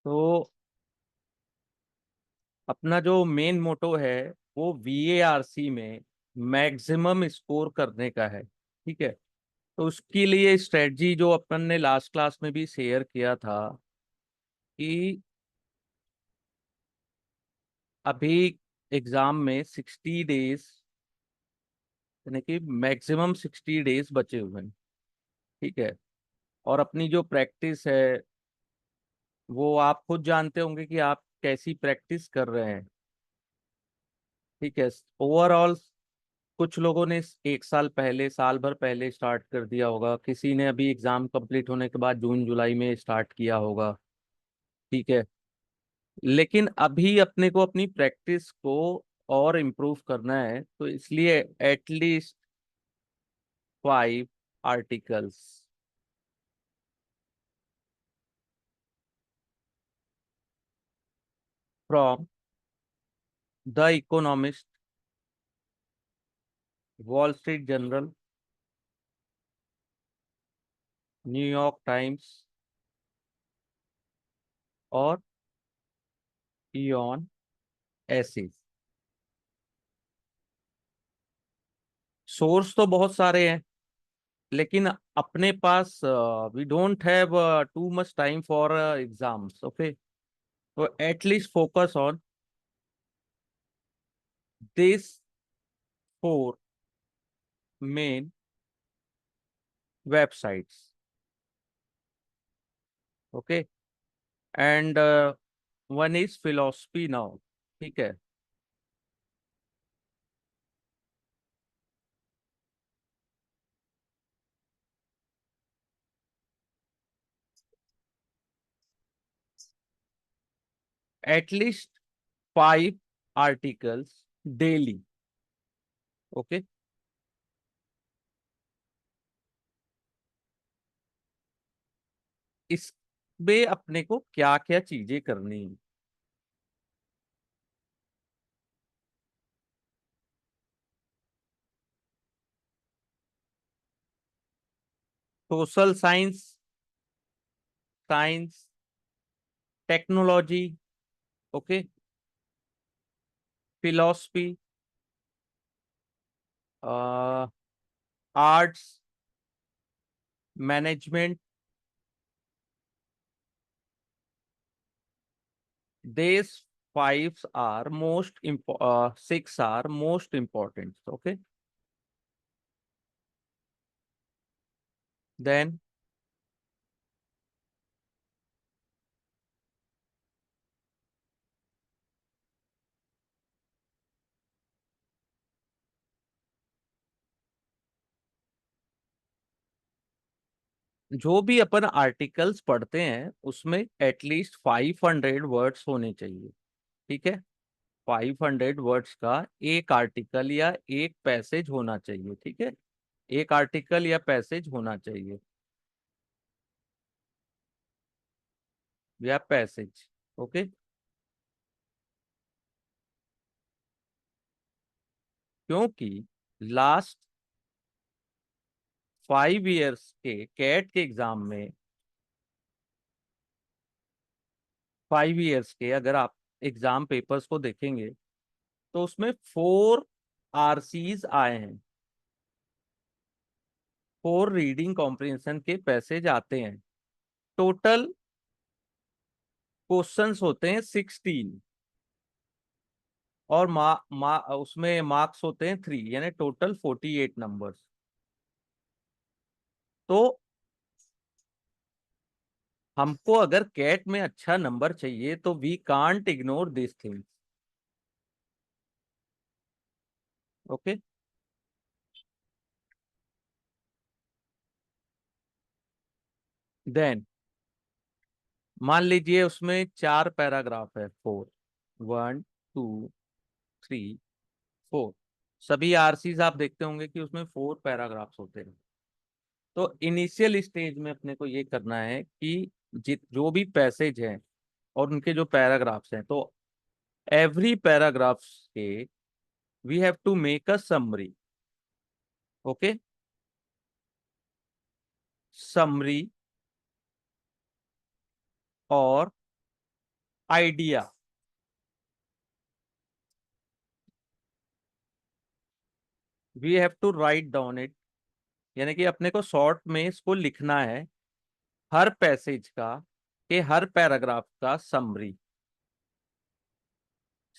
तो अपना जो मेन मोटो है वो VARC में मैक्सिमम स्कोर करने का है। ठीक है। तो उसके लिए स्ट्रेटजी जो अपन ने लास्ट क्लास में भी शेयर किया था कि अभी एग्जाम में 60 डेज, यानी कि मैक्सिमम 60 डेज बचे हुए हैं। ठीक है। और अपनी जो प्रैक्टिस है वो आप खुद जानते होंगे कि आप कैसी प्रैक्टिस कर रहे हैं। ठीक है। ओवरऑल कुछ लोगों ने 1 साल पहले, साल भर पहले स्टार्ट कर दिया होगा, किसी ने अभी एग्जाम कंप्लीट होने के बाद जून जुलाई में स्टार्ट किया होगा। ठीक है। लेकिन अभी अपने को अपनी प्रैक्टिस को और इम्प्रूव करना है, तो इसलिए at least 5 articles from the Economist, Wall Street Journal, New York Times और इयॉन एसिस। सोर्स तो बहुत सारे हैं, लेकिन अपने पास we don't have too much time for exams. Okay. तो at least focus on this 4 main websites. Okay. And one is philosophy now. ठीक है। At least 5 articles daily. ओके। इसमें अपने को क्या क्या चीजें करनी है? Social science, science, technology, okay, philosophy, arts, management. These five are most 6 are most important. Okay. Then जो भी अपन आर्टिकल्स पढ़ते हैं उसमें एटलीस्ट 500 वर्ड्स होने चाहिए। ठीक है। 500 वर्ड्स का एक आर्टिकल या एक पैसेज होना चाहिए। ठीक है। एक आर्टिकल या पैसेज होना चाहिए, या पैसेज। ओके। क्योंकि लास्ट 5 इयर्स के कैट के एग्जाम में, 5 इयर्स के अगर आप एग्जाम पेपर्स को देखेंगे तो उसमें 4 RCs आए हैं। 4 रीडिंग कॉम्प्रिहेंशन के पैसेज आते हैं। टोटल क्वेश्चंस होते हैं 16, और उसमें मार्क्स होते हैं 3, यानी टोटल 48 नंबर्स। तो हमको अगर कैट में अच्छा नंबर चाहिए तो we can't ignore this thing. Okay. Then मान लीजिए उसमें 4 पैराग्राफ है, 4, 1, 2, 3, 4। सभी आरसीज आप देखते होंगे कि उसमें 4 पैराग्राफ्स होते हैं। तो इनिशियल स्टेज में अपने को ये करना है कि जित जो भी पैसेज हैं और उनके जो पैराग्राफ्स हैं, तो एवरी पैराग्राफ्स के we have to make a summary. Okay. Summary और idea, we have to write down it, यानी कि अपने को शॉर्ट में इसको लिखना है, हर पैसेज का, के हर पैराग्राफ का समरी,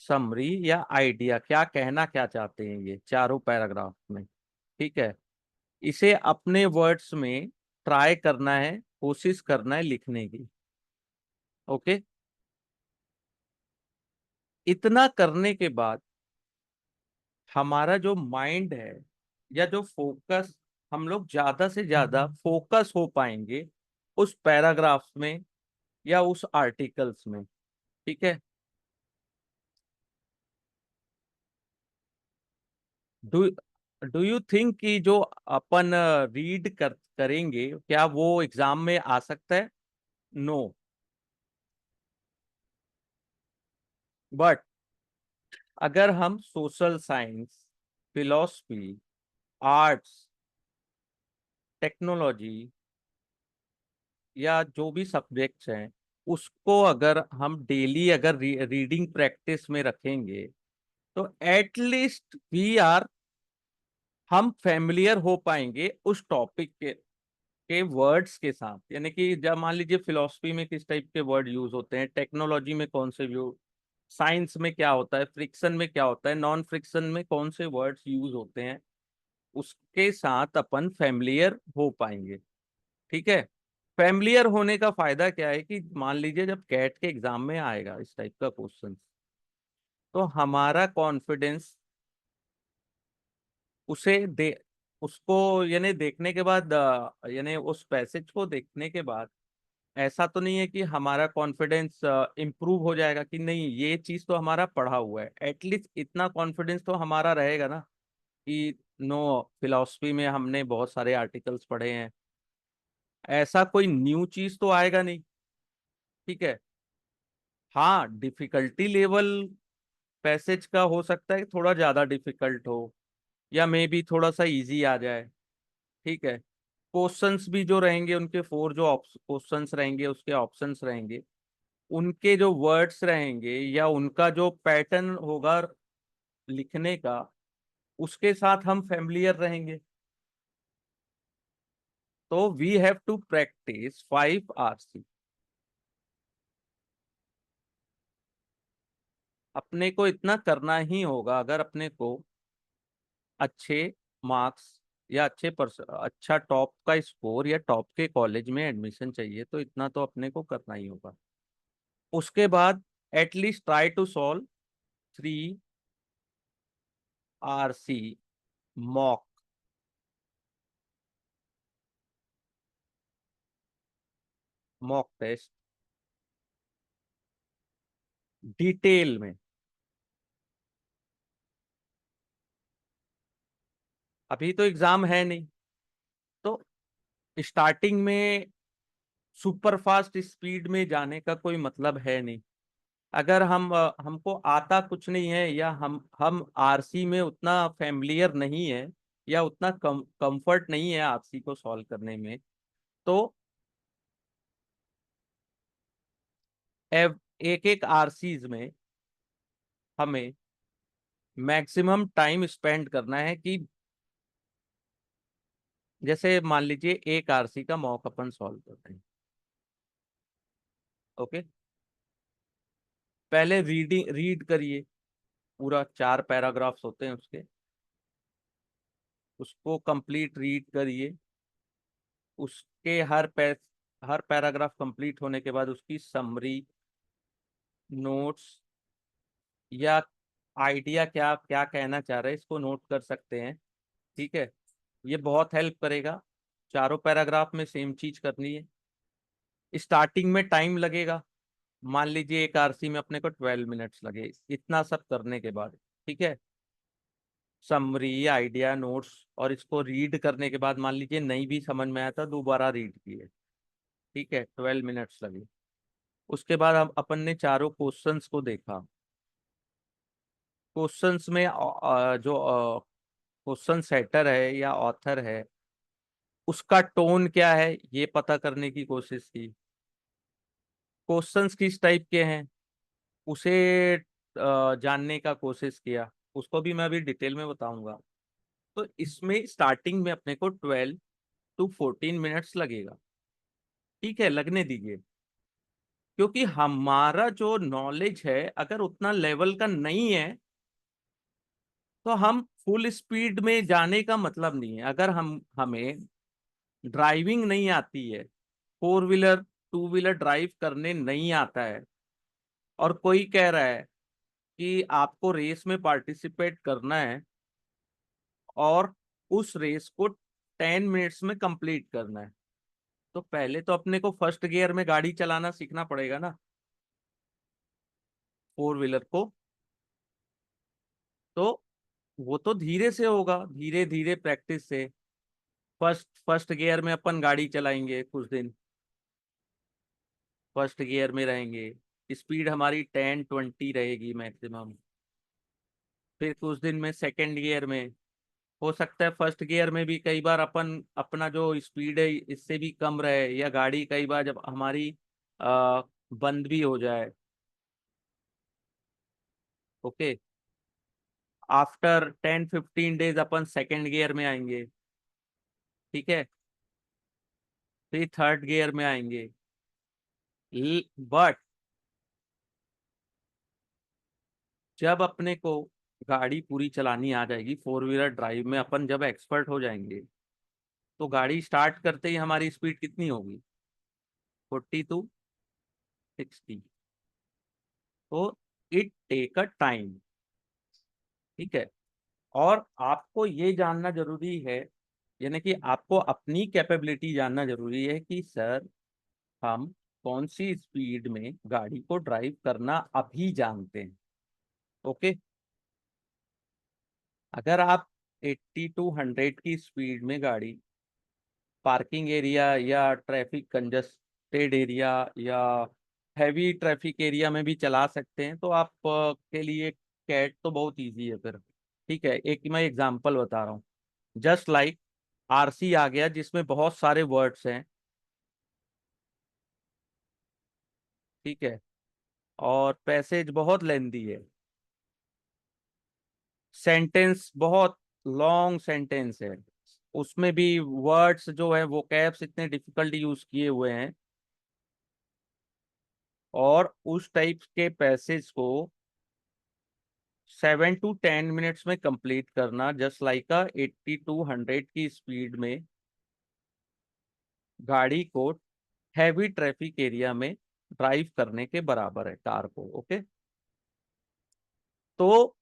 समरी या आइडिया, क्या कहना क्या चाहते हैं ये चारों पैराग्राफ में। ठीक है, इसे अपने वर्ड्स में ट्राई करना है, कोशिश करना है लिखने की। ओके, इतना करने के बाद हमारा जो माइंड है या जो फोकस, हम लोग ज्यादा से ज्यादा फोकस हो पाएंगे उस पैराग्राफ में या उस आर्टिकल्स में। ठीक है, डू डू यू थिंक कि जो अपन रीड करेंगे क्या वो एग्जाम में आ सकता है? नो, बट अगर हम social science, philosophy, arts, technology या जो भी सब्जेक्ट्स हैं, उसको अगर हम डेली अगर रीडिंग प्रैक्टिस में रखेंगे तो एटलीस्ट वी आर, हम फेमिलियर हो पाएंगे उस टॉपिक के वर्ड्स के साथ। यानी कि जब मान लीजिए फिलोसफी में किस टाइप के वर्ड यूज होते हैं, टेक्नोलॉजी में कौन से व्यू, साइंस में क्या होता है, फ्रिक्शन में क्या होता है, नॉन फ्रिक्शन में कौन से वर्ड्स यूज होते हैं, उसके साथ अपन फेमिलियर हो पाएंगे। ठीक है, फेमिलियर होने का फायदा क्या है कि मान लीजिए जब कैट के एग्जाम में आएगा इस टाइप का क्वेश्चन, तो हमारा कॉन्फिडेंस उसे दे, उसको यानी देखने के बाद, यानी उस पैसेज को देखने के बाद ऐसा तो नहीं है कि हमारा कॉन्फिडेंस इम्प्रूव हो जाएगा कि नहीं ये चीज तो हमारा पढ़ा हुआ है, एटलीस्ट इतना कॉन्फिडेंस तो हमारा रहेगा ना कि नो, फिलॉसफी में हमने बहुत सारे आर्टिकल्स पढ़े हैं, ऐसा कोई न्यू चीज तो आएगा नहीं। ठीक है, हाँ डिफिकल्टी लेवल पैसेज का हो सकता है कि थोड़ा ज्यादा डिफिकल्ट हो या मे बी थोड़ा सा इजी आ जाए। ठीक है, क्वेश्चंस भी जो रहेंगे उनके फोर जो क्वेश्चंस रहेंगे, उसके ऑप्शंस रहेंगे, उनके जो वर्ड्स रहेंगे या उनका जो पैटर्न होगा लिखने का, उसके साथ हम फेमिलियर रहेंगे। तो we have to practise 5 hours. अपने को इतना करना ही होगा अगर अपने को अच्छे मार्क्स या अच्छा टॉप का स्कोर या टॉप के कॉलेज में एडमिशन चाहिए, तो इतना तो अपने को करना ही होगा। उसके बाद at least try to solve 3 RC mock, mock test detail में। अभी तो एग्जाम है नहीं, तो स्टार्टिंग में सुपर फास्ट स्पीड में जाने का कोई मतलब है नहीं। अगर हमको आता कुछ नहीं है या हम आरसी में उतना फेमिलियर नहीं है या उतना कंफर्ट नहीं है आरसी को सॉल्व करने में, तो एक एक आरसीज में हमें मैक्सिमम टाइम स्पेंड करना है कि जैसे मान लीजिए एक आरसी का मॉक अपन सॉल्व करते हैं। ओके, पहले रीड करिए, पूरा 4 पैराग्राफ्स होते हैं उसके, उसको कंप्लीट रीड करिए। उसके हर पैराग्राफ कंप्लीट होने के बाद उसकी समरी, नोट्स या आइडिया क्या क्या कहना चाह रहे हैं इसको नोट कर सकते हैं। ठीक है, ये बहुत हेल्प करेगा। चारों पैराग्राफ में सेम चीज करनी है। स्टार्टिंग में टाइम लगेगा, मान लीजिए एक आरसी में अपने को 12 मिनट्स लगे इतना सब करने के बाद। ठीक है, समरी, आइडिया, नोट्स और इसको रीड करने के बाद मान लीजिए नहीं भी समझ में आया था, दोबारा रीड किए। ठीक है, 12 मिनट्स लगे। उसके बाद हम अपन ने चारों क्वेश्चंस को देखा। क्वेश्चंस में जो क्वेश्चन सेटर है या ऑथर है, उसका टोन क्या है ये पता करने की कोशिश की। क्वेश्चंस किस टाइप के हैं, उसे जानने का कोशिश किया। उसको भी मैं अभी डिटेल में बताऊंगा। तो इसमें स्टार्टिंग में अपने को 12 to 14 मिनट्स लगेगा। ठीक है, लगने दीजिए। क्योंकि हमारा जो नॉलेज है अगर उतना लेवल का नहीं है, तो हम फुल स्पीड में जाने का मतलब नहीं है। अगर हमें ड्राइविंग नहीं आती है, four wheeler two wheeler drive करने नहीं आता है, और कोई कह रहा है कि आपको रेस में पार्टिसिपेट करना है और उस रेस को 10 मिनट्स में कंप्लीट करना है, तो पहले तो अपने को फर्स्ट गियर में गाड़ी चलाना सीखना पड़ेगा ना, फोर व्हीलर को। तो वो तो धीरे से होगा, धीरे धीरे प्रैक्टिस से। फर्स्ट फर्स्ट गियर में अपन गाड़ी चलाएंगे कुछ दिन, फर्स्ट गियर में रहेंगे, स्पीड हमारी 10-20 रहेगी मैक्सिमम। फिर कुछ दिन में सेकंड गियर में, हो सकता है फर्स्ट गियर में भी कई बार अपन अपना जो स्पीड है इससे भी कम रहे, या गाड़ी कई बार जब हमारी बंद भी हो जाए। ओके। आफ्टर 10-15 डेज अपन सेकंड गियर में आएंगे। ठीक है, फिर थर्ड गियर में आएंगे। बट जब अपने को गाड़ी पूरी चलानी आ जाएगी, फोर व्हीलर ड्राइव में अपन जब एक्सपर्ट हो जाएंगे, तो गाड़ी स्टार्ट करते ही हमारी स्पीड कितनी होगी? 40 to 60। तो इट टेक अ टाइम। ठीक है। और आपको ये जानना जरूरी है, यानी कि आपको अपनी कैपेबिलिटी जानना जरूरी है कि सर हम कौन सी स्पीड में गाड़ी को ड्राइव करना अभी जानते हैं। ओके। अगर आप 80 to 100 की स्पीड में गाड़ी पार्किंग एरिया या ट्रैफिक कंजस्टेड एरिया या हैवी ट्रैफिक एरिया में भी चला सकते हैं, तो आप के लिए कैट तो बहुत इजी है फिर। ठीक है, एक मैं एग्जांपल बता रहा हूँ। जस्ट लाइक आरसी आ गया जिसमें बहुत सारे वर्ड्स हैं। ठीक है, और पैसेज बहुत लेंदी है, सेंटेंस बहुत लॉन्ग सेंटेंस है, उसमें भी वर्ड्स जो है वो कैप्स इतने डिफिकल्ट यूज किए हुए हैं। और उस टाइप के पैसेज को 7 to 10 मिनट्स में कंप्लीट करना जस्ट लाइक अ 80 to 100 की स्पीड में गाड़ी को हैवी ट्रैफिक एरिया में ड्राइव करने के बराबर है, कार को। ओके। तो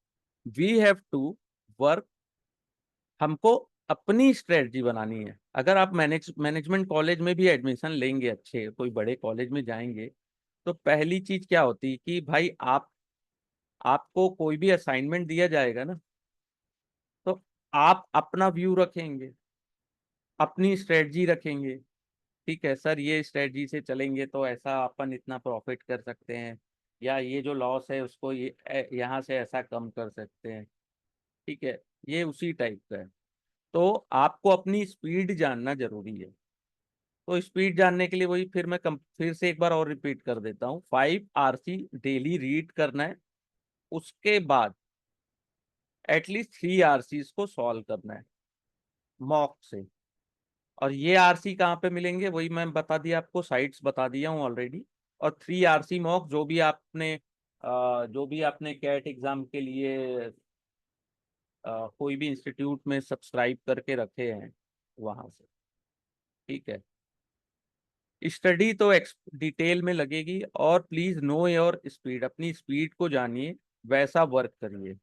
वी हैव टू वर्क, हमको अपनी स्ट्रेटजी बनानी है। अगर आप मैनेजमेंट कॉलेज में भी एडमिशन लेंगे, अच्छे कोई बड़े कॉलेज में जाएंगे, तो पहली चीज क्या होती है कि भाई आपको कोई भी असाइनमेंट दिया जाएगा ना, तो आप अपना व्यू रखेंगे, अपनी स्ट्रेटजी रखेंगे। ठीक है सर, ये स्ट्रेटजी से चलेंगे तो ऐसा अपन इतना प्रॉफिट कर सकते हैं, या ये जो लॉस है उसको यहाँ से ऐसा कम कर सकते हैं। ठीक है, ये उसी टाइप का है। तो आपको अपनी स्पीड जानना जरूरी है। तो स्पीड जानने के लिए वही फिर मैं फिर से एक बार और रिपीट कर देता हूँ, 5 RC डेली रीड करना है। उसके बाद एटलीस्ट 3 RC को सॉल्व करना है मॉक से। और ये आरसी कहाँ पे मिलेंगे वही मैं बता दिया आपको, साइट्स बता दिया हूँ ऑलरेडी। और 3 RC मॉक जो भी आपने कैट एग्जाम के लिए कोई भी इंस्टीट्यूट में सब्सक्राइब करके रखे हैं वहां से। ठीक है, स्टडी तो डिटेल में लगेगी, और प्लीज नो योर स्पीड, अपनी स्पीड को जानिए, वैसा वर्क करिए।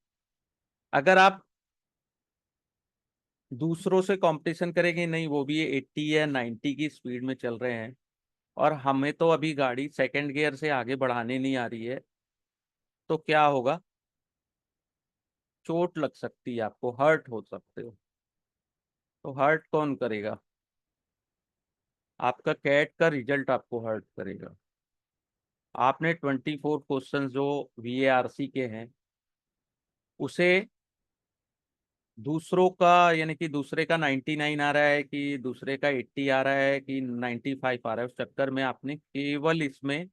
अगर आप दूसरों से कंपटीशन करेंगे, नहीं वो भी 80 या 90 की स्पीड में चल रहे हैं, और हमें तो अभी गाड़ी सेकंड गियर से आगे बढ़ाने नहीं आ रही है, तो क्या होगा? चोट लग सकती है, आपको हर्ट हो सकते हो। तो हर्ट कौन करेगा? आपका कैट का रिजल्ट आपको हर्ट करेगा। आपने 24 क्वेश्चन जो VARC के हैं उसे दूसरों का, यानी कि दूसरे का 99 आ रहा है कि दूसरे का 80 आ रहा है कि 95 आ रहा है, उस चक्कर में आपने केवल इसमें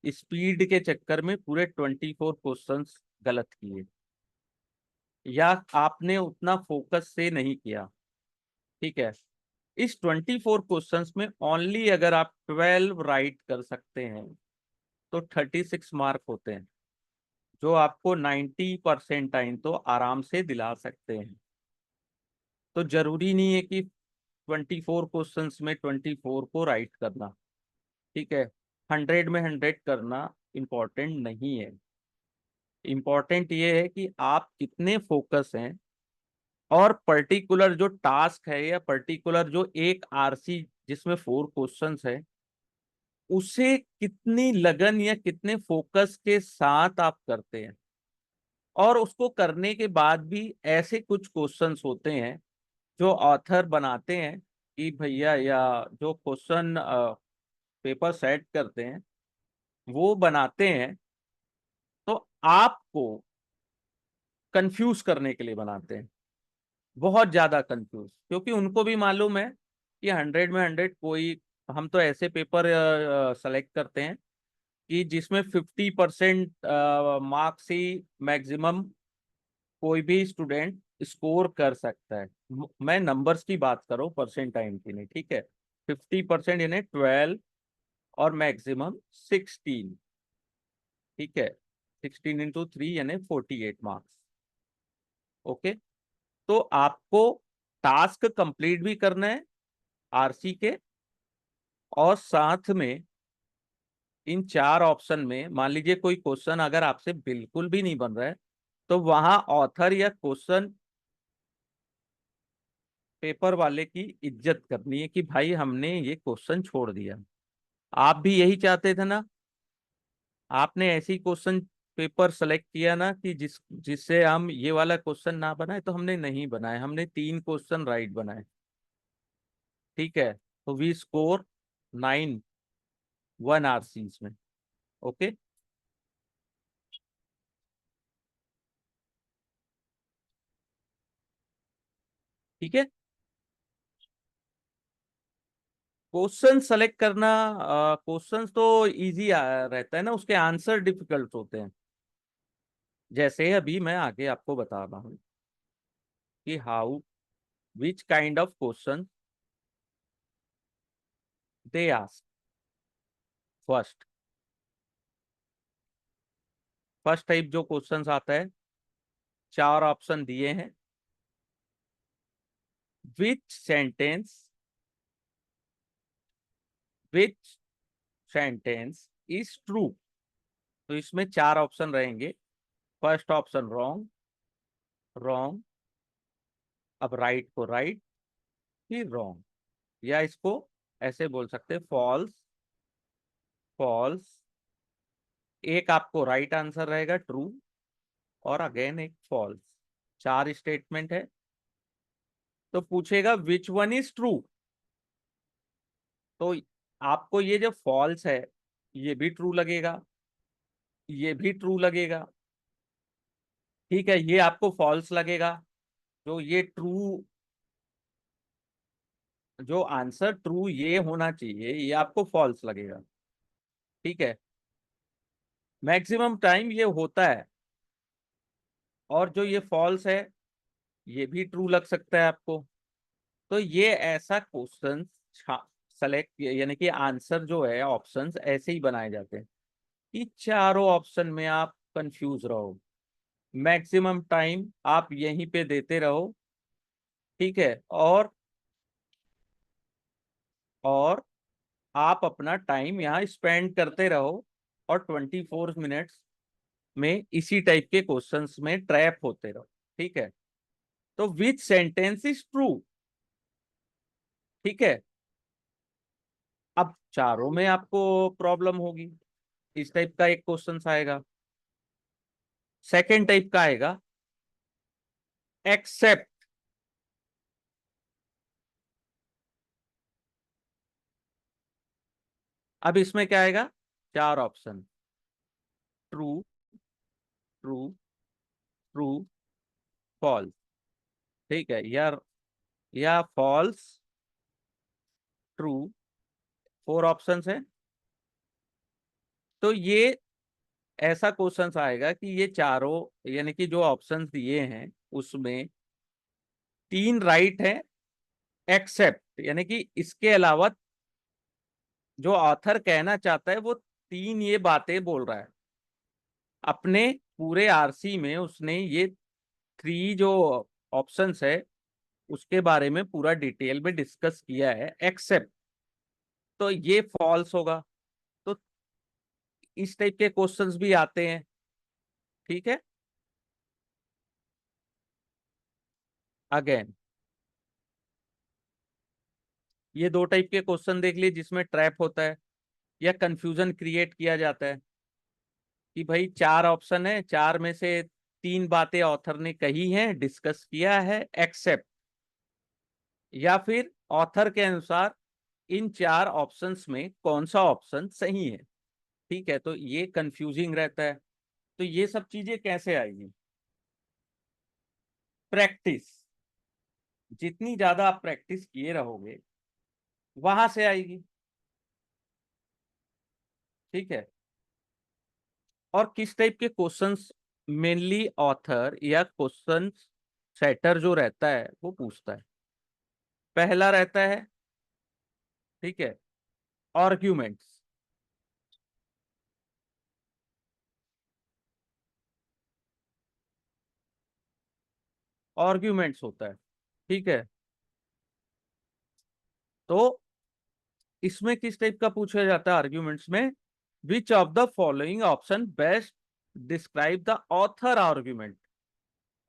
स्पीड के चक्कर में पूरे 24 क्वेश्चंस गलत किए, या आपने उतना फोकस से नहीं किया। ठीक है, इस 24 क्वेश्चंस में ओनली अगर आप 12 राइट कर सकते हैं तो 36 मार्क होते हैं, जो आपको 90% तो आराम से दिला सकते हैं। तो जरूरी नहीं है कि 24 क्वेश्चंस में 24 को राइट करना। ठीक है, 100 में 100 करना इम्पोर्टेंट नहीं है। इम्पोर्टेंट ये है कि आप कितने फोकस हैं, और पर्टिकुलर जो टास्क है या पर्टिकुलर जो एक आरसी जिसमें 4 क्वेश्चंस है, उसे कितनी लगन या कितने फोकस के साथ आप करते हैं। और उसको करने के बाद भी ऐसे कुछ क्वेश्चंस होते हैं जो ऑथर बनाते हैं कि भैया, या जो क्वेश्चन पेपर सेट करते हैं वो बनाते हैं, तो आपको कंफ्यूज करने के लिए बनाते हैं, बहुत ज्यादा कंफ्यूज, क्योंकि उनको भी मालूम है कि 100 में 100 कोई, हम तो ऐसे पेपर सेलेक्ट करते हैं कि जिसमें 50% मार्क्स ही मैक्सिमम कोई भी स्टूडेंट स्कोर कर सकता है। मैं नंबर्स की बात कर रहा हूँ, परसेंट टाइम की नहीं। ठीक है, 50% यानी 12, और मैक्सिमम 16। ठीक है, 16 × 3 यानी 48 मार्क्स। ओके, तो आपको टास्क कंप्लीट भी करना है आरसी के, और साथ में इन 4 ऑप्शन में मान लीजिए कोई क्वेश्चन अगर आपसे बिल्कुल भी नहीं बन रहा है, तो वहां ऑथर या क्वेश्चन पेपर वाले की इज्जत करनी है कि भाई हमने ये क्वेश्चन छोड़ दिया। आप भी यही चाहते थे ना, आपने ऐसी क्वेश्चन पेपर सेलेक्ट किया ना कि जिससे हम ये वाला क्वेश्चन ना बनाए, तो हमने नहीं बनाए, हमने 3 क्वेश्चन राइट बनाए। ठीक है, तो वी स्कोर 9 1 आरसी में। ओके, ठीक है। क्वेश्चन सेलेक्ट करना, क्वेश्चंस तो इजी रहता है ना, उसके आंसर डिफिकल्ट होते हैं। जैसे अभी मैं आगे आपको बता रहा हूँ कि how, which kind of question they ask. First first type जो क्वेश्चंस आता है, 4 ऑप्शन दिए हैं। विच sentence which sentence is true. तो इसमें 4 ऑप्शन रहेंगे। फर्स्ट ऑप्शन रॉन्ग, रॉन्ग, अब राइट को राइट, फिर रॉन्ग, या इसको ऐसे बोल सकते फॉल्स, फॉल्स। एक आपको राइट आंसर रहेगा ट्रू, और अगेन एक फॉल्स। 4 स्टेटमेंट है। तो पूछेगा विच वन इज ट्रू। तो आपको ये जो फॉल्स है, ये भी ट्रू लगेगा, ये भी ट्रू लगेगा। ठीक है, ये आपको फॉल्स लगेगा। जो ये ट्रू, जो आंसर ट्रू ये होना चाहिए, ये आपको फॉल्स लगेगा। ठीक है, मैक्सिमम टाइम ये होता है। और जो ये फॉल्स है, ये भी ट्रू लग सकता है आपको। तो ये ऐसा क्वेश्चन सेलेक्ट, यानी कि आंसर जो है, ऑप्शंस ऐसे ही बनाए जाते हैं कि चारों ऑप्शन में आप कंफ्यूज रहो, मैक्सिमम टाइम आप यहीं पे देते रहो। ठीक है, और आप अपना टाइम यहाँ स्पेंड करते रहो, और 24 मिनट्स में इसी टाइप के क्वेश्चंस में ट्रैप होते रहो। ठीक है, तो विच सेंटेंस इज ट्रू। ठीक है, अब चारों में आपको प्रॉब्लम होगी। इस टाइप का एक क्वेश्चन आएगा। सेकेंड टाइप का आएगा एक्सेप्ट। अब इसमें क्या आएगा, 4 option, true, true, true, false. ठीक है, या फॉल्स, ट्रू, 4 ऑप्शंस है। तो ये ऐसा क्वेश्चन आएगा कि ये चारों यानी कि जो ऑप्शंस दिए हैं उसमें तीन राइट है, एक्सेप्ट यानी कि इसके अलावा जो ऑथर कहना चाहता है वो तीन ये बातें बोल रहा है। अपने पूरे आरसी में उसने ये थ्री जो ऑप्शंस है उसके बारे में पूरा डिटेल में डिस्कस किया है, एक्सेप्ट, तो ये फॉल्स होगा। तो इस टाइप के क्वेश्चंस भी आते हैं। ठीक है। अगेन ये दो टाइप के क्वेश्चन देख लिए जिसमें ट्रैप होता है या कंफ्यूजन क्रिएट किया जाता है कि भाई चार ऑप्शन है, चार में से तीन बातें ऑथर ने कही हैं, डिस्कस किया है, एक्सेप्ट, या फिर ऑथर के अनुसार इन चार ऑप्शंस में कौन सा ऑप्शन सही है। ठीक है, तो ये कंफ्यूजिंग रहता है। तो ये सब चीजें कैसे आएगी? प्रैक्टिस, जितनी ज्यादा आप प्रैक्टिस किए रहोगे वहां से आएगी। ठीक है। और किस टाइप के क्वेश्चंस मेनली ऑथर या क्वेश्चन सेटर जो रहता है वो पूछता है? पहला रहता है, ठीक है, आर्ग्यूमेंट्स। आर्ग्यूमेंट्स होता है। ठीक है। तो इसमें किस टाइप का पूछा जाता है आर्ग्यूमेंट्स में? विच of the following option best describe the author argument.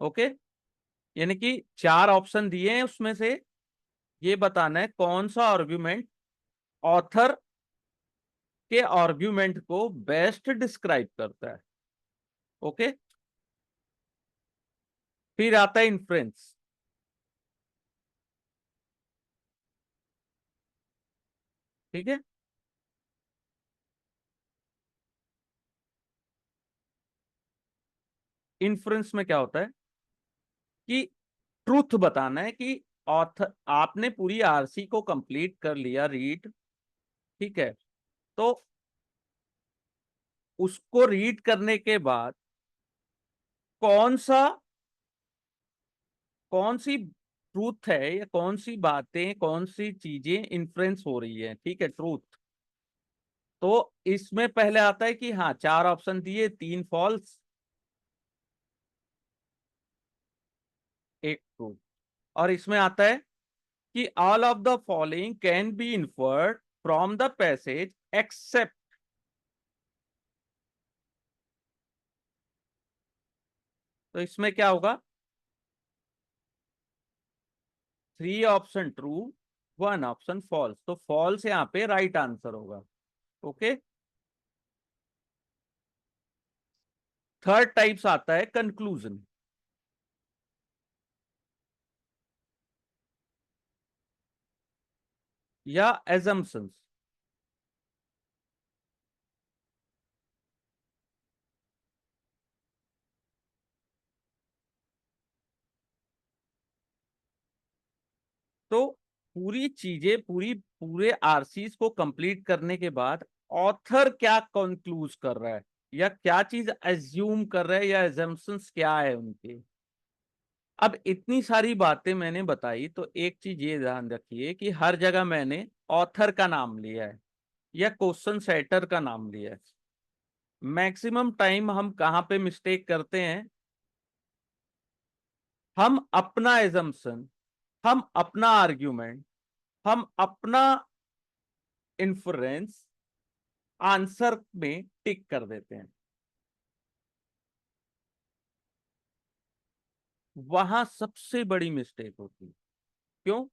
Okay, यानी कि चार ऑप्शन दिए हैं उसमें से ये बताना है कौन सा आर्ग्यूमेंट ऑथर के आर्ग्यूमेंट को बेस्ट डिस्क्राइब करता है। ओके। फिर आता है इन्फ्रेंस। ठीक है। इन्फ्रेंस में क्या होता है कि ट्रूथ बताना है कि ऑथर, आपने पूरी आरसी को कंप्लीट कर लिया रीड। ठीक है। तो उसको रीड करने के बाद कौन सा, कौन सी ट्रूथ है या कौन सी बातें, कौन सी चीजें इन्फ्लुएंस हो रही है। ठीक है, ट्रूथ। तो इसमें पहले आता है कि हाँ चार ऑप्शन दिए, तीन फॉल्स, एक ट्रू। और इसमें आता है कि all of the following can be inferred from the passage except. तो इसमें क्या होगा? Three option true, one option false, तो फॉल्स यहाँ पे राइट आंसर होगा। ओके। थर्ड टाइप्स आता है कंक्लूजन या एजम्पशंस। तो पूरी चीजें, पूरी पूरे आरसीज को कंप्लीट करने के बाद ऑथर क्या कंक्लूज कर रहा है या क्या चीज एज्यूम कर रहा है या एजम्पशंस क्या है उनके। अब इतनी सारी बातें मैंने बताई तो एक चीज ये ध्यान रखिए कि हर जगह मैंने ऑथर का नाम लिया है या क्वेश्चन सेटर का नाम लिया है। मैक्सिमम टाइम हम कहाँ पे मिस्टेक करते हैं? हम अपना एजम्पशन, हम अपना आर्ग्यूमेंट, हम अपना इन्फ्रेंस आंसर में टिक कर देते हैं। वहां सबसे बड़ी मिस्टेक होती है। क्यों?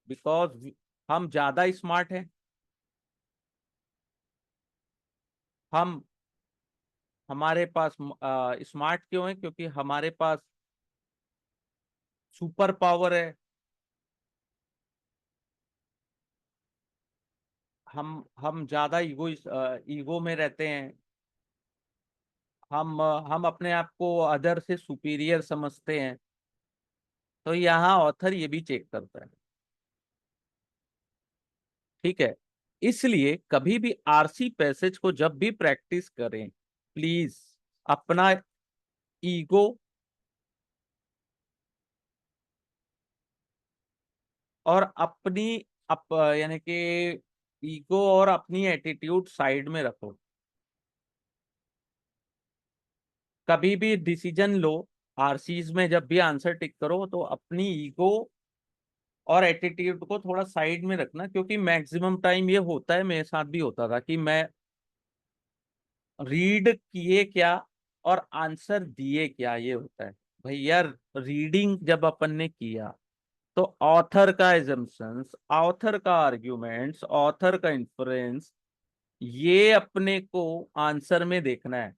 बिकॉज हम ज्यादा स्मार्ट हैं। हम, हमारे पास स्मार्ट क्यों है? क्योंकि हमारे पास सुपर पावर है। हम ज्यादा ईगो में रहते हैं। हम अपने आप को अदर से सुपीरियर समझते हैं। तो यहाँ ऑथर ये भी चेक करता है। ठीक है। इसलिए कभी भी आरसी पैसेज को जब भी प्रैक्टिस करें, प्लीज अपना ईगो और अपनी यानी कि ईगो और अपनी एटीट्यूड साइड में रखो। कभी भी डिसीजन लो, आरसीज में जब भी आंसर टिक करो तो अपनी ईगो और एटीट्यूड को थोड़ा साइड में रखना, क्योंकि मैक्सिमम टाइम ये होता है, मेरे साथ भी होता था कि मैं रीड किए क्या और आंसर दिए क्या, ये होता है। भैया रीडिंग जब अपन ने किया तो ऑथर का एजम्पशंस, ऑथर का आर्ग्यूमेंट्स, ऑथर का इन्फ्रेंस, ये अपने को आंसर में देखना है,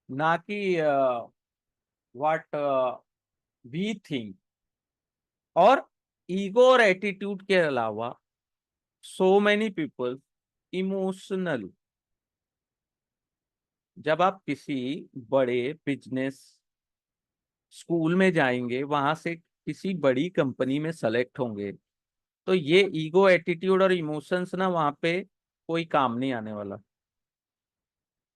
ना कि व्हाट वी थिंक। और ईगो और एटीट्यूड के अलावा सो मेनी पीपल इमोशनल। जब आप किसी बड़े बिजनेस स्कूल में जाएंगे, वहां से किसी बड़ी कंपनी में सेलेक्ट होंगे, तो ये ईगो एटीट्यूड और इमोशंस ना वहां पे कोई काम नहीं आने वाला।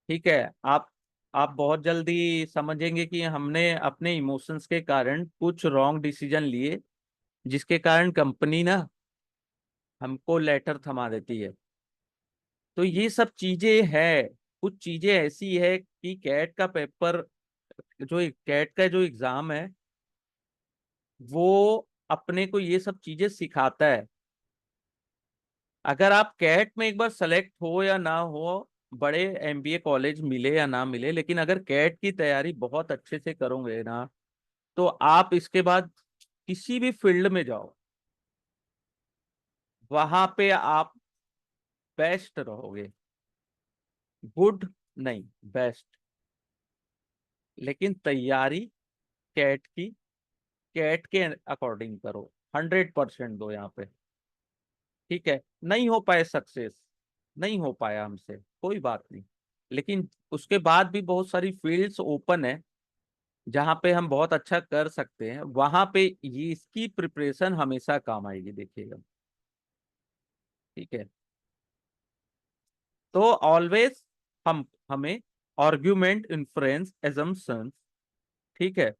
ठीक है। आप बहुत जल्दी समझेंगे कि हमने अपने इमोशंस के कारण कुछ रॉन्ग डिसीजन लिए, जिसके कारण कंपनी ना हमको लेटर थमा देती है। तो ये सब चीजें है, कुछ चीजें ऐसी है कि कैट का पेपर, जो कैट का जो एग्जाम है, वो अपने को ये सब चीजें सिखाता है। अगर आप कैट में एक बार सेलेक्ट हो या ना हो, बड़े एमबीए कॉलेज मिले या ना मिले, लेकिन अगर कैट की तैयारी बहुत अच्छे से करोगे ना, तो आप इसके बाद किसी भी फील्ड में जाओ, वहां पे आप बेस्ट रहोगे। गुड नहीं, बेस्ट। लेकिन तैयारी कैट की, कैट के अकॉर्डिंग करो, 100% दो यहाँ पे। ठीक है। नहीं हो पाए सक्सेस, नहीं हो पाया हमसे, कोई बात नहीं। लेकिन उसके बाद भी बहुत सारी फील्ड्स ओपन है जहां पे हम बहुत अच्छा कर सकते हैं, वहां पे ये इसकी प्रिपरेशन हमेशा काम आएगी, देखिएगा। ठीक है। तो ऑलवेज हम हमें आर्ग्यूमेंट, इन्फ्रेंस, एजम्पशन, ठीक है,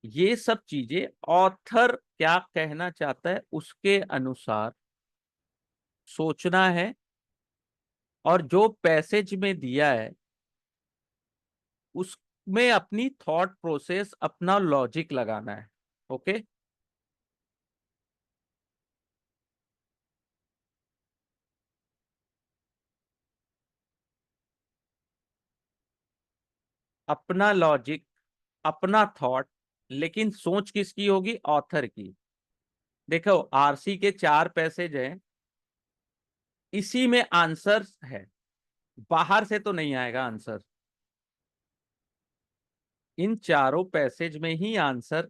ये सब चीजें ऑथर क्या कहना चाहता है उसके अनुसार सोचना है, और जो पैसेज में दिया है उसमें अपनी थॉट प्रोसेस, अपना लॉजिक लगाना है। ओके। अपना लॉजिक, अपना थॉट, लेकिन सोच किसकी होगी? ऑथर की। देखो आरसी के 4 पैसेज हैं, इसी में आंसर है, बाहर से तो नहीं आएगा आंसर। इन चारों पैसेज में ही आंसर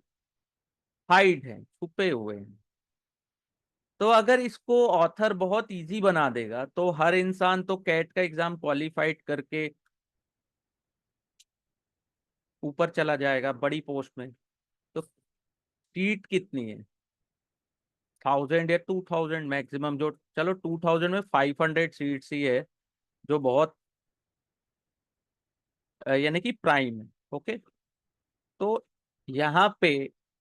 हाइड है, छुपे हुए हैं। तो अगर इसको ऑथर बहुत इजी बना देगा तो हर इंसान तो कैट का एग्जाम क्वालिफाइड करके ऊपर चला जाएगा बड़ी पोस्ट में। तो सीट कितनी है? 1000 या 2000 मैक्सिमम, जो चलो 2000 में 500 सीट्स ही है, जो बहुत यानी कि प्राइम है। ओके। तो यहाँ पे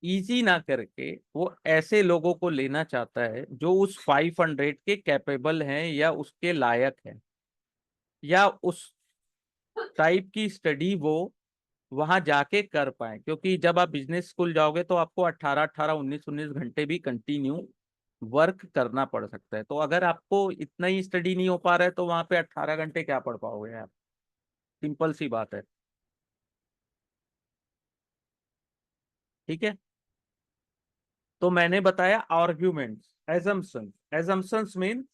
इजी ना करके वो ऐसे लोगों को लेना चाहता है जो उस 500 के कैपेबल हैं या उसके लायक हैं, या उस टाइप की स्टडी वो वहां जाके कर पाए। क्योंकि जब आप बिजनेस स्कूल जाओगे तो आपको 18-18, 19-19 घंटे भी कंटिन्यू वर्क करना पड़ सकता है। तो अगर आपको इतना ही स्टडी नहीं हो पा रहा है तो वहां पे 18 घंटे क्या पढ़ पाओगे आप? सिंपल सी बात है। ठीक है। तो मैंने बताया आर्ग्यूमेंट्स, एजम्पशन। एजम्पशंस मीन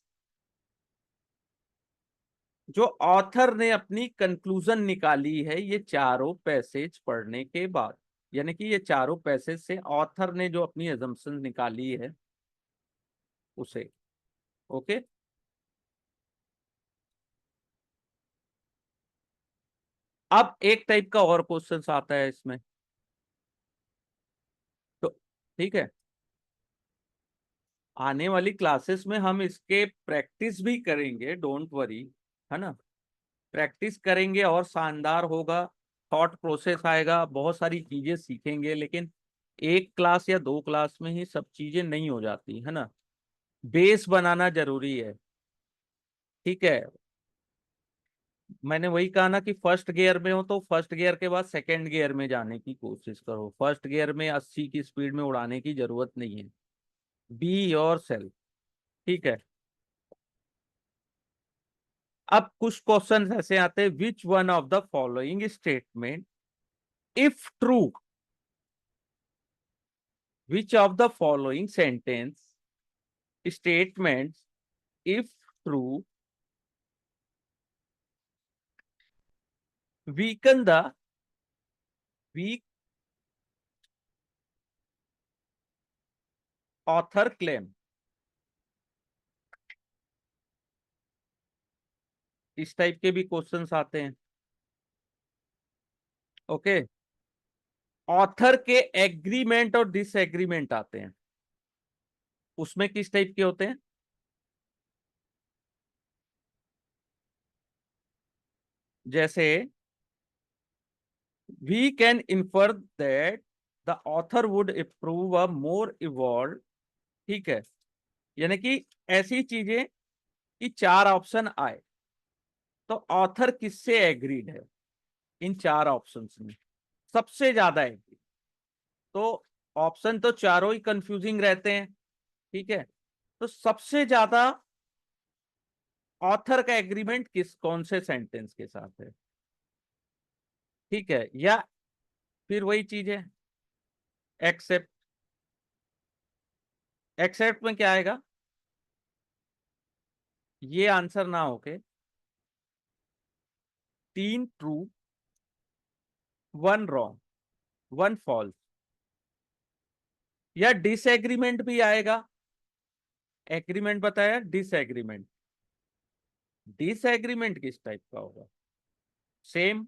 जो ऑथर ने अपनी कंक्लूजन निकाली है ये चारों पैसेज पढ़ने के बाद, यानी कि ये चारों पैसेज से ऑथर ने जो अपनी एजम्पशन निकाली है उसे। ओके। अब एक टाइप का और क्वेश्चन आता है इसमें। तो ठीक है, आने वाली क्लासेस में हम इसके प्रैक्टिस भी करेंगे, डोंट वरी, है ना। प्रैक्टिस करेंगे और शानदार होगा, थॉट प्रोसेस आएगा, बहुत सारी चीजें सीखेंगे। लेकिन एक क्लास या दो क्लास में ही सब चीजें नहीं हो जाती, है ना। बेस बनाना जरूरी है। ठीक है। मैंने वही कहा ना कि फर्स्ट गियर में हो तो फर्स्ट गियर के बाद सेकंड गियर में जाने की कोशिश करो। फर्स्ट गियर में 80 की स्पीड में उड़ाने की जरूरत नहीं है। Be yourself. ठीक है। अब कुछ क्वेश्चन ऐसे आते हैं, which one of the following statement if true, which of the following sentence statements if true weaken the weak author claim। इस टाइप के भी क्वेश्चंस आते हैं। ओके। ऑथर के एग्रीमेंट और डिसएग्रीमेंट आते हैं। उसमें किस टाइप के होते हैं? जैसे we can infer that the author would approve a more evolve. ठीक है। यानी कि ऐसी चीजें कि चार ऑप्शन आए तो ऑथर किससे एग्रीड है इन चार ऑप्शंस में, सबसे ज्यादा एग्रीड। तो ऑप्शन तो चारों ही कंफ्यूजिंग रहते हैं। ठीक है। तो सबसे ज्यादा ऑथर का एग्रीमेंट किस कौन से सेंटेंस के साथ है? ठीक है। या फिर वही चीज है, एक्सेप्ट। एक्सेप्ट में क्या आएगा? ये आंसर ना होके तीन true, one wrong, one false. या डिसएग्रीमेंट भी आएगा। एग्रीमेंट बताया, डिसएग्रीमेंट। डिसएग्रीमेंट किस टाइप का होगा? Same,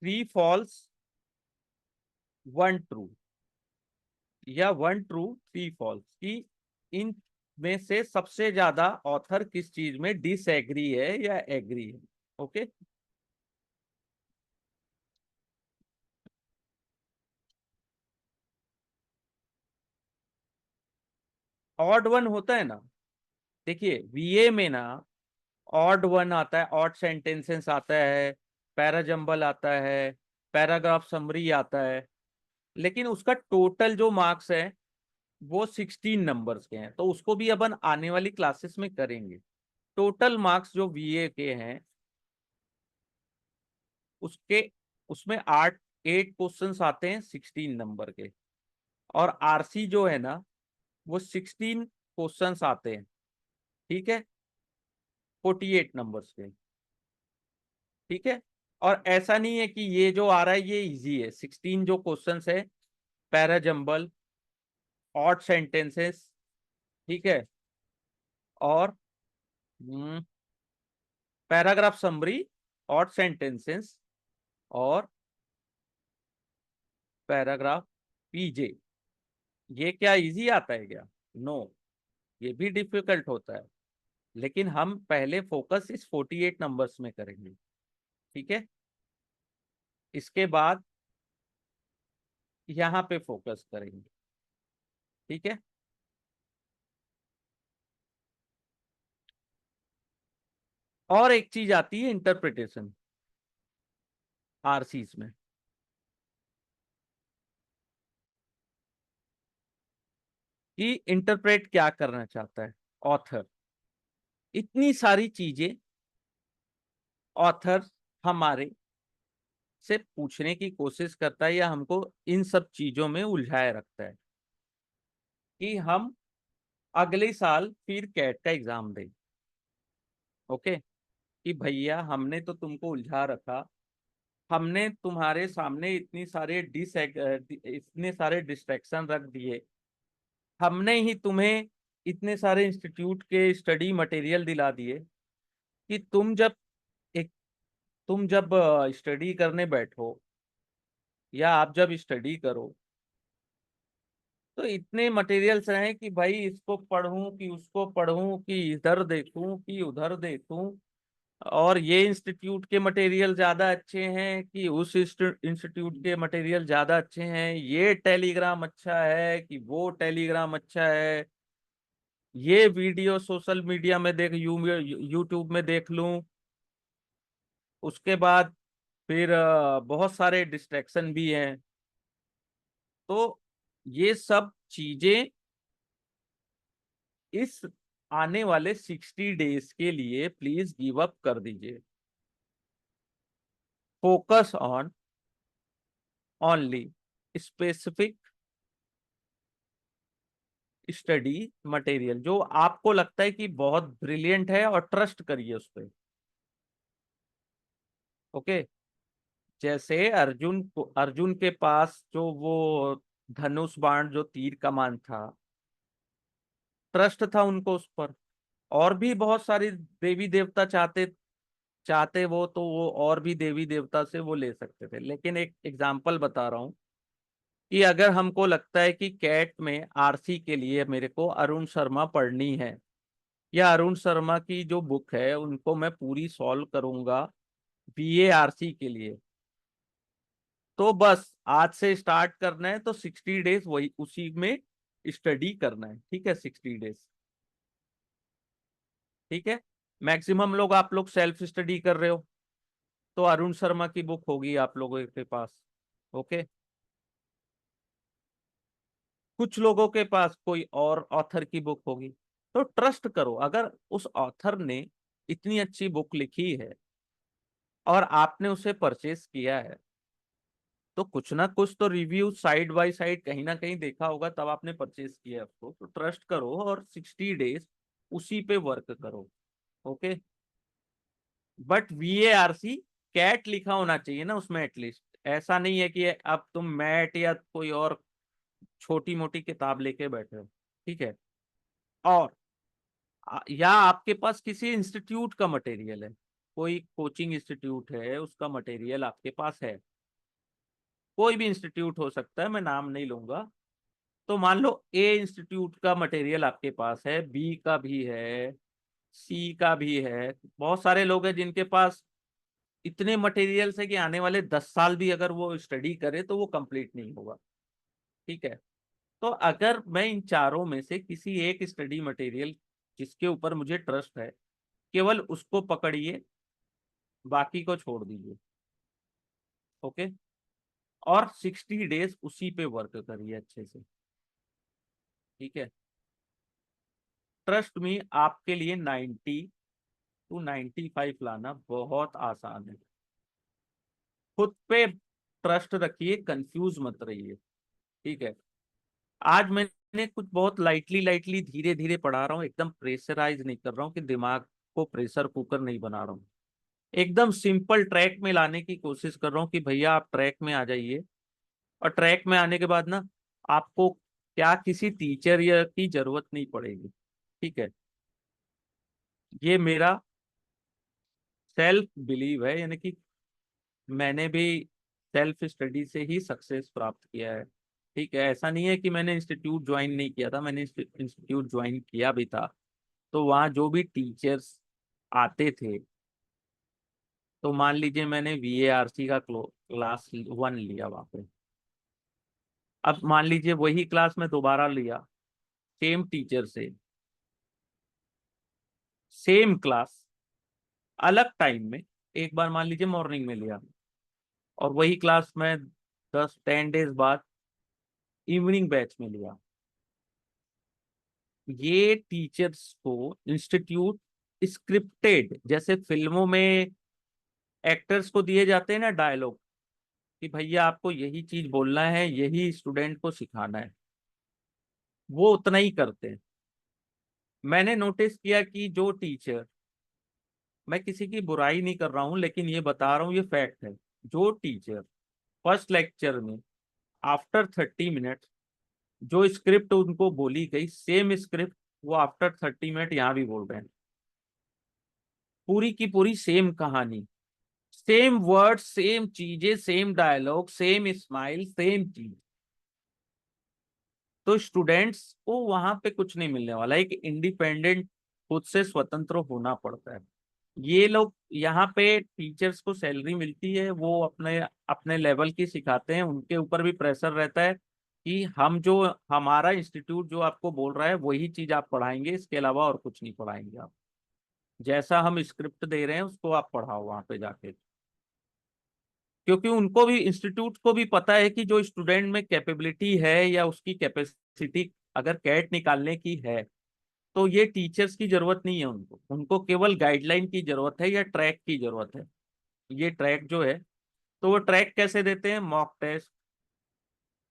three false, one true. या वन ट्रू, थ्री फॉल्स की इन में से सबसे ज्यादा ऑथर किस चीज में डिसएग्री है या एग्री है। ओके। ऑड वन होता है ना, देखिए वीए में ना ऑड वन आता है, ऑड सेंटेंसेस आता है, पैराजंबल आता है, पैराग्राफ समरी आता है। लेकिन उसका टोटल जो मार्क्स है वो 16 नंबर्स के हैं, तो उसको भी अपन आने वाली क्लासेस में करेंगे। टोटल मार्क्स जो वीए के हैं उसके, उसमें 8 क्वेश्चंस आते हैं 16 नंबर के। और आरसी जो है ना वो 16 क्वेश्चंस आते हैं। ठीक है। 48 नंबर्स के। ठीक है। और ऐसा नहीं है कि ये जो आ रहा है ये इजी है। 16 जो क्वेश्चंस है, पैराजंबल, ऑड सेंटेंसेस, ठीक है, और पैराग्राफ समरी, ऑड सेंटेंसेस, और पैराग्राफ पीजे, ये क्या इजी आता है क्या? नो, ये भी डिफिकल्ट होता है। लेकिन हम पहले फोकस इस 48 नंबर्स में करेंगे। ठीक है। इसके बाद यहाँ पे फोकस करेंगे। ठीक है। और एक चीज आती है इंटरप्रिटेशन, आरसीज में। कि इंटरप्रेट क्या करना चाहता है ऑथर। इतनी सारी चीजें ऑथर हमारे से पूछने की कोशिश करता है या हमको इन सब चीजों में उलझाए रखता है कि हम अगले साल फिर कैट का एग्जाम दें। ओके। कि भैया हमने तो तुमको उलझा रखा, हमने तुम्हारे सामने इतने सारे डिस्ट्रैक्शन रख दिए, हमने ही तुम्हें इतने सारे इंस्टीट्यूट के स्टडी मटेरियल दिला दिए कि एक तुम जब स्टडी करने बैठो या आप जब स्टडी करो तो इतने मटेरियल्स हैं कि भाई इसको पढ़ूं कि उसको पढ़ूं कि इधर देखूं कि उधर देखूं, और ये इंस्टीट्यूट के मटेरियल ज्यादा अच्छे हैं कि उस इंस्टीट्यूट के मटेरियल ज्यादा अच्छे हैं, ये टेलीग्राम अच्छा है कि वो टेलीग्राम अच्छा है, ये वीडियो सोशल मीडिया में यूट्यूब में देख लूं। उसके बाद फिर बहुत सारे डिस्ट्रैक्शन भी हैं। तो ये सब चीजें इस आने वाले 60 डेज के लिए प्लीज गिव अप कर दीजिए। Focus on only specific study material जो आपको लगता है कि बहुत ब्रिलियंट है, और ट्रस्ट करिए उस पर। ओके। जैसे अर्जुन के पास जो वो धनुष बाण जो तीर कमान था, ट्रस्ट था उनको उस पर। और भी बहुत सारी देवी देवता चाहते चाहते वो तो वो और भी देवी देवता से वो ले सकते थे, लेकिन एक एग्जाम्पल बता रहा हूँ कि अगर हमको लगता है कि कैट में आरसी के लिए मेरे को अरुण शर्मा पढ़नी है, या अरुण शर्मा की जो बुक है उनको मैं पूरी सॉल्व करूंगा बीए आरसी के लिए, तो बस आज से स्टार्ट करना है, तो 60 डेज वही उसी में स्टडी करना है। ठीक है, 60 डेज। ठीक है। मैक्सिमम लोग आप लोग सेल्फ स्टडी कर रहे हो, तो अरुण शर्मा की बुक होगी आप लोगों के पास। ओके। कुछ लोगों के पास कोई और ऑथर की बुक होगी। तो ट्रस्ट करो, अगर उस ऑथर ने इतनी अच्छी बुक लिखी है और आपने उसे परचेस किया है, तो कुछ ना कुछ तो रिव्यू साइड बाय साइड कहीं ना कहीं देखा होगा, तब आपने परचेस किया है उसको। तो ट्रस्ट करो और 60 डेज उसी पे वर्क करो। ओके। बट VARC कैट लिखा होना चाहिए ना उसमें एटलीस्ट। ऐसा नहीं है कि अब तुम मैट या कोई और छोटी मोटी किताब लेके बैठे हो। ठीक है। और या आपके पास किसी इंस्टीट्यूट का मटेरियल है, कोई कोचिंग इंस्टीट्यूट है उसका मटेरियल आपके पास है, कोई भी इंस्टीट्यूट हो सकता है, मैं नाम नहीं लूंगा। तो मान लो ए इंस्टीट्यूट का मटेरियल आपके पास है, बी का भी है, सी का भी है। बहुत सारे लोग हैं जिनके पास इतने मटेरियल्स है कि आने वाले 10 साल भी अगर वो स्टडी करे तो वो कंप्लीट नहीं होगा। ठीक है। तो अगर मैं इन चारों में से किसी एक स्टडी मटेरियल जिसके ऊपर मुझे ट्रस्ट है, केवल उसको पकड़िए, बाकी को छोड़ दीजिए। ओके। और 60 डेज उसी पे वर्क करिए अच्छे से। ठीक है। ट्रस्ट मी, आपके लिए 90 to 95 लाना बहुत आसान है। खुद पे ट्रस्ट रखिए, कंफ्यूज मत रहिए। ठीक है। आज मैंने कुछ बहुत लाइटली लाइटली धीरे धीरे पढ़ा रहा हूँ, एकदम प्रेशराइज नहीं कर रहा हूँ कि दिमाग को प्रेशर कुकर नहीं बना रहा हूँ। एकदम सिंपल ट्रैक में लाने की कोशिश कर रहा हूँ कि भैया आप ट्रैक में आ जाइए। और ट्रैक में आने के बाद ना आपको क्या किसी टीचर या की जरूरत नहीं पड़ेगी। ठीक है। ये मेरा सेल्फ बिलीव है, यानी कि मैंने भी सेल्फ स्टडी से ही सक्सेस प्राप्त किया है। ठीक है। ऐसा नहीं है कि मैंने इंस्टीट्यूट ज्वाइन नहीं किया था, मैंने इंस्टीट्यूट ज्वाइन किया भी था। तो वहाँ जो भी टीचर्स आते थे, तो मान लीजिए मैंने VARC का क्लास 1 लिया वहाँ पे। अब मान लीजिए वही क्लास में दोबारा लिया, सेम टीचर से, सेम क्लास, अलग टाइम में। एक बार मान लीजिए मॉर्निंग में लिया, और वही क्लास में 10-10 डेज बाद इवनिंग बैच में लिया। ये टीचर्स को इंस्टीट्यूट स्क्रिप्टेड, जैसे फिल्मों में एक्टर्स को दिए जाते हैं ना डायलॉग, कि भैया आपको यही चीज बोलना है, यही स्टूडेंट को सिखाना है, वो उतना ही करते हैं। मैंने नोटिस किया कि जो टीचर, मैं किसी की बुराई नहीं कर रहा हूं लेकिन ये बता रहा हूँ, ये फैक्ट है, जो टीचर फर्स्ट लेक्चर में आफ्टर 30 मिनट जो स्क्रिप्ट उनको बोली गई, सेम स्क्रिप्ट वो आफ्टर 30 मिनट यहाँ भी बोल रहे हैं। पूरी की पूरी सेम कहानी, सेम वर्ड, सेम चीजें, same dialogue, same smile, same चीज। तो स्टूडेंट्स को वहां पे कुछ नहीं मिलने वाला, एक इंडिपेंडेंट खुद से स्वतंत्र होना पड़ता है। ये लोग यहाँ पे टीचर्स को सैलरी मिलती है, वो अपने अपने लेवल की सिखाते हैं, उनके ऊपर भी प्रेशर रहता है कि हम जो हमारा इंस्टीट्यूट जो आपको बोल रहा है वही चीज आप पढ़ाएंगे, इसके अलावा और कुछ नहीं पढ़ाएंगे आप। जैसा हम स्क्रिप्ट दे रहे हैं उसको आप पढ़ाओ वहां पे जाके। क्योंकि उनको भी, इंस्टीट्यूट को भी पता है कि जो स्टूडेंट में कैपेबिलिटी है या उसकी कैपेसिटी अगर कैट निकालने की है, तो ये टीचर्स की जरूरत नहीं है उनको, उनको केवल गाइडलाइन की जरूरत है या ट्रैक की जरूरत है। ये ट्रैक जो है, तो वो ट्रैक कैसे देते हैं? मॉक टेस्ट,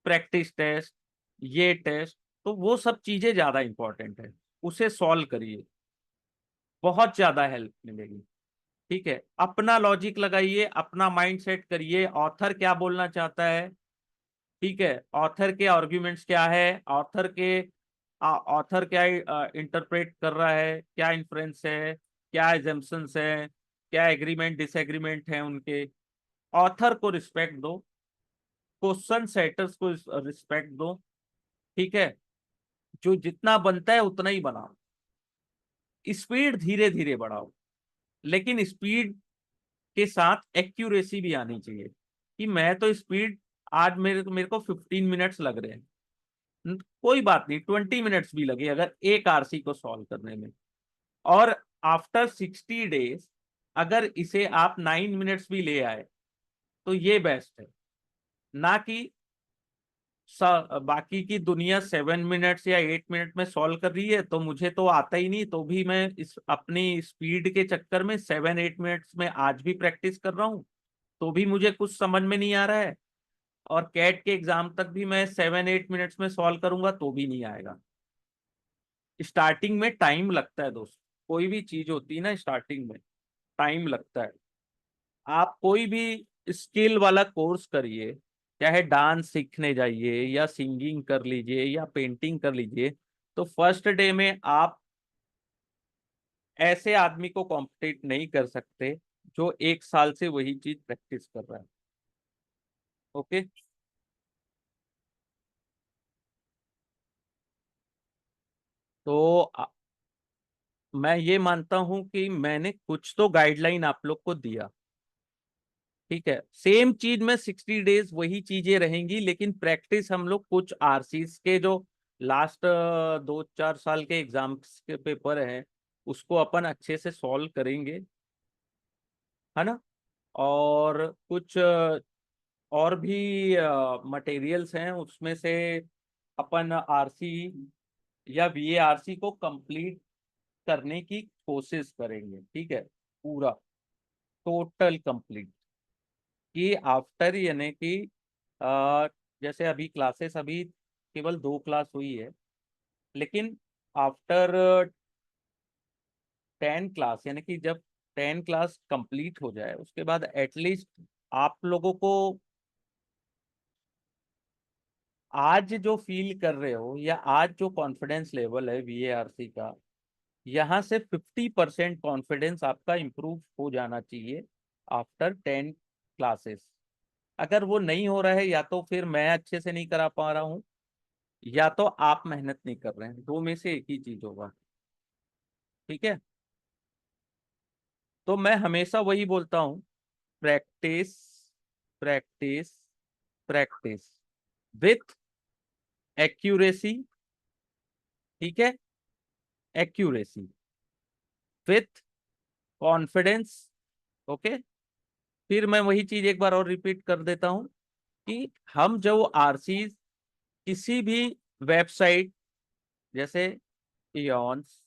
प्रैक्टिस टेस्ट, ये टेस्ट। तो वो सब चीजें ज्यादा इंपॉर्टेंट है, उसे सॉल्व करिए, बहुत ज्यादा हेल्प मिलेगी। ठीक है, अपना लॉजिक लगाइए, अपना माइंड सेट करिए, ऑथर क्या बोलना चाहता है। ठीक है, ऑथर के आर्ग्यूमेंट्स क्या है, ऑथर क्या इंटरप्रेट कर रहा है, क्या इन्फ्रेंस है, क्या एजम्पशंस है, क्या एग्रीमेंट डिसएग्रीमेंट है उनके। ऑथर को रिस्पेक्ट दो, क्वेश्चन सेटर्स को रिस्पेक्ट दो। ठीक है, जो जितना बनता है उतना ही बनाओ, स्पीड धीरे धीरे बढ़ाओ, लेकिन स्पीड के साथ एक्यूरेसी भी आनी चाहिए। कि मैं तो स्पीड, आज मेरे मेरे को 15 मिनट्स लग रहे हैं, कोई बात नहीं, 20 मिनट्स भी लगे अगर एक आरसी को सॉल्व करने में, और आफ्टर 60 डेज अगर इसे आप 9 मिनट्स भी ले आए तो ये बेस्ट है। ना कि बाकी की दुनिया 7 मिनट्स या 8 मिनट में सॉल्व कर रही है, तो मुझे तो आता ही नहीं, तो भी मैं इस अपनी स्पीड के चक्कर में 7-8 मिनट्स में आज भी प्रैक्टिस कर रहा हूँ, तो भी मुझे कुछ समझ में नहीं आ रहा है। और कैट के एग्जाम तक भी मैं 7-8 मिनट्स में सॉल्व करूंगा तो भी नहीं आएगा। स्टार्टिंग में टाइम लगता है दोस्त, कोई भी चीज होती है ना स्टार्टिंग में टाइम लगता है। आप कोई भी स्किल वाला कोर्स करिए, चाहे डांस सीखने जाइए या सिंगिंग कर लीजिए या पेंटिंग कर लीजिए, तो फर्स्ट डे में आप ऐसे आदमी को कॉम्पिटिट नहीं कर सकते जो 1 साल से वही चीज प्रैक्टिस कर रहा है। ओके। तो मैं ये मानता हूं कि मैंने कुछ तो गाइडलाइन आप लोग को दिया। ठीक है, सेम चीज में 60 डेज वही चीजें रहेंगी, लेकिन प्रैक्टिस हम लोग कुछ आरसीज के जो लास्ट 2-4 साल के एग्जाम्स के पेपर हैं उसको अपन अच्छे से सॉल्व करेंगे, है ना। और कुछ और भी मटेरियल्स हैं उसमें से अपन आरसी या वीएआरसी को कंप्लीट करने की कोशिश करेंगे। ठीक है, पूरा टोटल कंप्लीट। कि आफ्टर यानी कि अ, जैसे अभी क्लासेस अभी केवल 2 क्लास हुई है, लेकिन आफ्टर 10 क्लास यानी कि जब 10 क्लास कंप्लीट हो जाए उसके बाद एटलीस्ट आप लोगों को आज जो फील कर रहे हो या आज जो कॉन्फिडेंस लेवल है वीएआरसी का, यहाँ से 50% कॉन्फिडेंस आपका इम्प्रूव हो जाना चाहिए आफ्टर 10 क्लासेस। अगर वो नहीं हो रहा है, या तो फिर मैं अच्छे से नहीं करा पा रहा हूँ या तो आप मेहनत नहीं कर रहे हैं, दो में से एक ही चीज होगा। ठीक है, तो मैं हमेशा वही बोलता हूँ, practice, practice, practice with accuracy. ठीक है, एक्यूरेसी विथ कॉन्फिडेंस। ओके। फिर मैं वही चीज एक बार और रिपीट कर देता हूँ कि हम जो आरसी किसी भी वेबसाइट जैसे Aeons,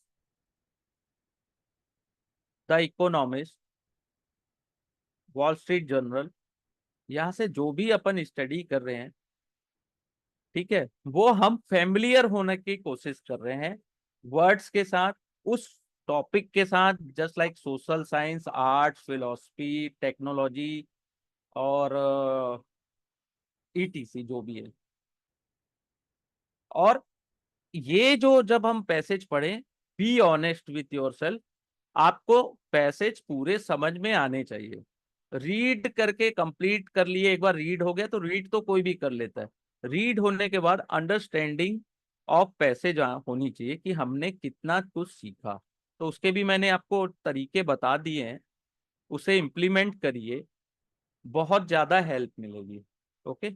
the Economist, Wall Street Journal, यहाँ से जो भी अपन स्टडी कर रहे हैं, ठीक है, वो हम फेमिलियर होने की कोशिश कर रहे हैं वर्ड्स के साथ, उस टॉपिक के साथ, just like social science, arts, philosophy, technology और ईटीसी जो भी है। और ये जो जब हम पैसेज पढ़ें, be honest with your self, आपको पैसेज पूरे समझ में आने चाहिए। रीड करके कंप्लीट कर लिए, एक बार रीड हो गया तो रीड तो कोई भी कर लेता है, रीड होने के बाद अंडरस्टैंडिंग ऑफ पैसे जहाँ होनी चाहिए कि हमने कितना कुछ सीखा। तो उसके भी मैंने आपको तरीके बता दिए हैं, उसे इम्प्लीमेंट करिए, बहुत ज्यादा हेल्प मिलेगी। ओके।